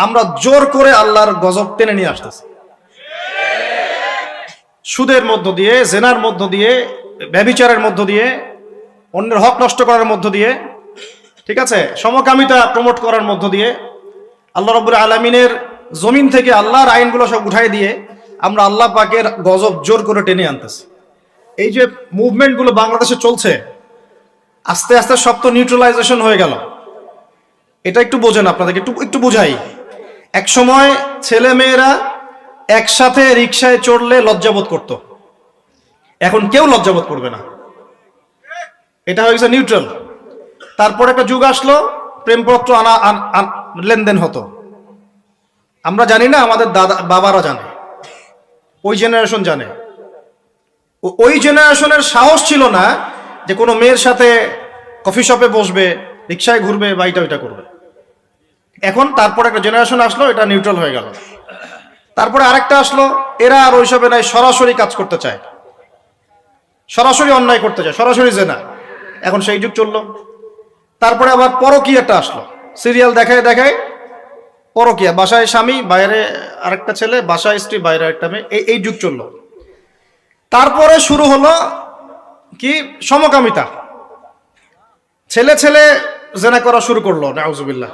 আমরা জোর করে আল্লাহর গজব টেনে নিয়ে আসতেছি। সুদের মধ্য দিয়ে, জেনার মধ্য দিয়ে, ব্যভিচারের মধ্য দিয়ে, অন্যের হক নষ্ট করার মধ্য দিয়ে, ঠিক আছে, সমকামিতা প্রমোট করার মধ্য দিয়ে, আল্লাহ রাব্বুল আলামিনের জমিন থেকে আল্লাহর আইনগুলো সব উঠাই দিয়ে আমরা আল্লাহ পাকের গজব জোর করে টেনে আনতেছি। এই যে মুভমেন্টগুলো বাংলাদেশে চলছে, আস্তে আস্তে সব তো নিউট্রালাইজেশন হয়ে গেল। এটা একটু বোঝেন, আপনাদেরকে একটু বুঝাই। এক সময় ছেলে মেয়েরা একসাথে রিকশায় চড়লে লজ্জাবোধ করত, এখন কেউ লজ্জাবোধ করবে না। এটা হয়ে গেছে নিউট্রাল। তারপর একটা যুগ আসলো, প্রেমপত্র লেনদেন হতো। আমরা জানি না, আমাদের দাদা বাবারা জানে, ওই জেনারেশন জানে। ওই জেনারেশনের সাহস ছিল না যে কোনো মেয়ের সাথে কফি শপে বসবে, রিক্সায় ঘুরবে বা এটা ওইটা করবে। এখন তারপর একটা জেনারেশন আসলো, এটা নিউট্রাল হয়ে গেল। তারপরে আরেকটা আসলো, এরা আর ওইসবে নাই, সরাসরি কাজ করতে চায়, সরাসরি অন্যায় করতে চায়, সরাসরি জেনা। এখন সেই যুগ চললো। তারপরে আবার পরকীয়াটা আসলো, সিরিয়াল দেখায় দেখায় পরকীয়া, বাসায় স্বামী, বাইরে আরেকটা ছেলে, বাসায় স্ত্রী, বাইরে একটা মেয়ে, এই যুগ চললো। তারপরে শুরু হলো কি, সমকামিতা। ছেলে ছেলে জেনা করা শুরু করলো, নাউজুবিল্লাহ।